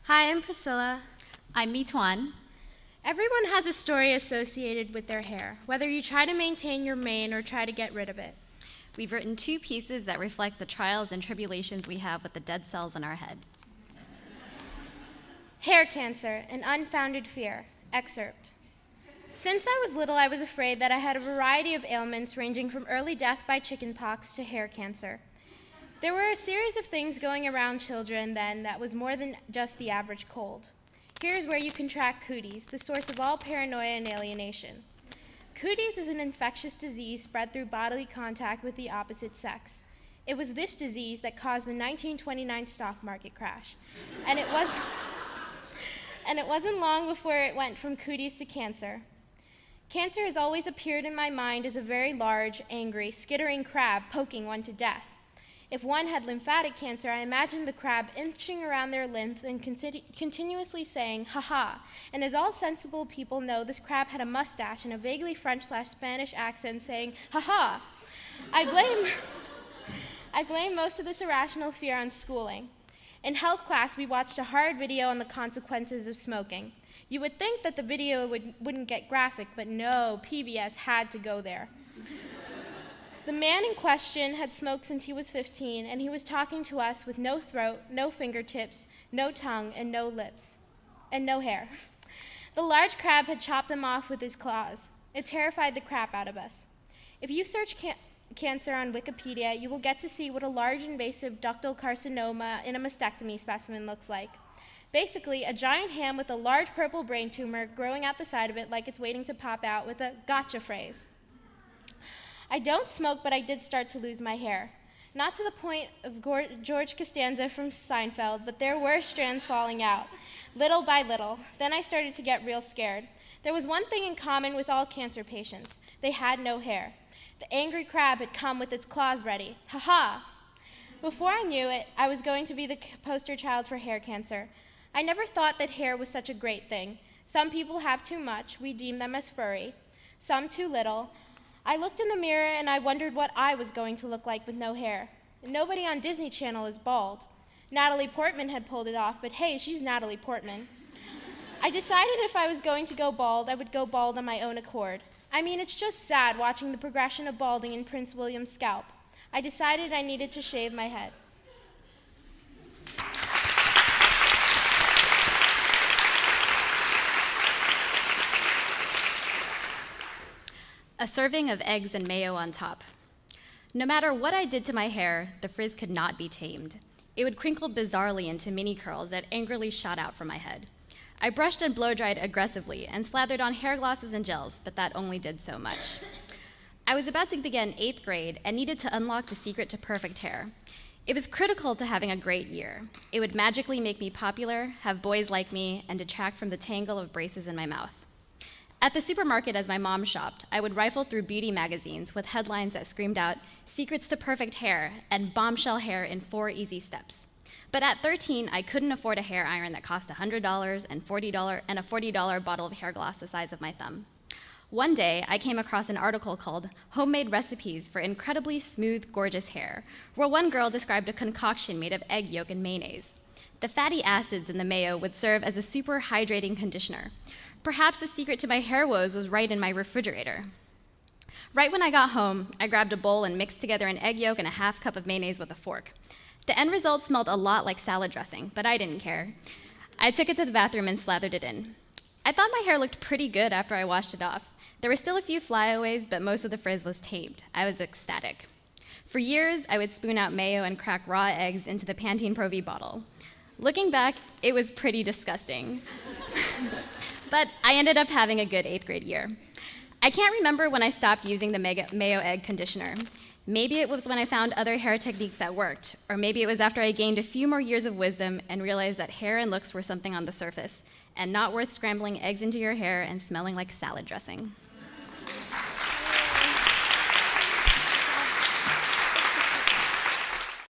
Hi, I'm Priscilla. I'm Mitwan. Everyone has a story associated with their hair, whether you try to maintain your mane or try to get rid of it. We've written 2 pieces that reflect the trials and tribulations we have with the dead cells in our head. Hair cancer, an unfounded fear. Excerpt. Since I was little, I was afraid that I had a variety of ailments ranging from early death by chickenpox to hair cancer. There were a series of things going around children then that was more than just the average cold. Here's where you can track cooties, the source of all paranoia and alienation. Cooties is an infectious disease spread through bodily contact with the opposite sex. It was this disease that caused the 1929 stock market crash. And it wasn't long before it went from cooties to cancer. Cancer has always appeared in my mind as a very large, angry, skittering crab poking one to death. If one had lymphatic cancer, I imagined the crab inching around their lymph and continuously saying, ha-ha. And as all sensible people know, this crab had a mustache and a vaguely French/Spanish accent saying, ha-ha. I blame most of this irrational fear on schooling. In health class, we watched a hard video on the consequences of smoking. You would think that the video wouldn't get graphic, but no, PBS had to go there. The man in question had smoked since he was 15, and he was talking to us with no throat, no fingertips, no tongue, and no lips, and no hair. The large crab had chopped them off with his claws. It terrified the crap out of us. If you search cancer on Wikipedia, you will get to see what a large invasive ductal carcinoma in a mastectomy specimen looks like. Basically, a giant ham with a large purple brain tumor growing out the side of it like it's waiting to pop out with a gotcha phrase. I don't smoke, but I did start to lose my hair. Not to the point of George Costanza from Seinfeld, but there were strands falling out, little by little. Then I started to get real scared. There was one thing in common with all cancer patients. They had no hair. The angry crab had come with its claws ready. Ha-ha! Before I knew it, I was going to be the poster child for hair cancer. I never thought that hair was such a great thing. Some people have too much. We deem them as furry. Some too little. I looked in the mirror and I wondered what I was going to look like with no hair. Nobody on Disney Channel is bald. Natalie Portman had pulled it off, but hey, she's Natalie Portman. I decided if I was going to go bald, I would go bald on my own accord. I mean, it's just sad watching the progression of balding in Prince William's scalp. I decided I needed to shave my head. A serving of eggs and mayo on top. No matter what I did to my hair, the frizz could not be tamed. It would crinkle bizarrely into mini curls that angrily shot out from my head. I brushed and blow-dried aggressively and slathered on hair glosses and gels, but that only did so much. I was about to begin 8th grade and needed to unlock the secret to perfect hair. It was critical to having a great year. It would magically make me popular, have boys like me, and detract from the tangle of braces in my mouth. At the supermarket as my mom shopped, I would rifle through beauty magazines with headlines that screamed out, "Secrets to perfect hair," and "Bombshell hair in 4 easy steps." But at 13, I couldn't afford a hair iron that cost $100 and a $40 bottle of hair gloss the size of my thumb. One day, I came across an article called "Homemade Recipes for Incredibly Smooth, Gorgeous Hair," where one girl described a concoction made of egg yolk and mayonnaise. The fatty acids in the mayo would serve as a super hydrating conditioner. Perhaps the secret to my hair woes was right in my refrigerator. Right when I got home, I grabbed a bowl and mixed together an egg yolk and a half cup of mayonnaise with a fork. The end result smelled a lot like salad dressing, but I didn't care. I took it to the bathroom and slathered it in. I thought my hair looked pretty good after I washed it off. There were still a few flyaways, but most of the frizz was tamed. I was ecstatic. For years, I would spoon out mayo and crack raw eggs into the Pantene Pro V bottle. Looking back, it was pretty disgusting. But I ended up having a good 8th grade year. I can't remember when I stopped using the mayo egg conditioner. Maybe it was when I found other hair techniques that worked, or maybe it was after I gained a few more years of wisdom and realized that hair and looks were something on the surface, and not worth scrambling eggs into your hair and smelling like salad dressing.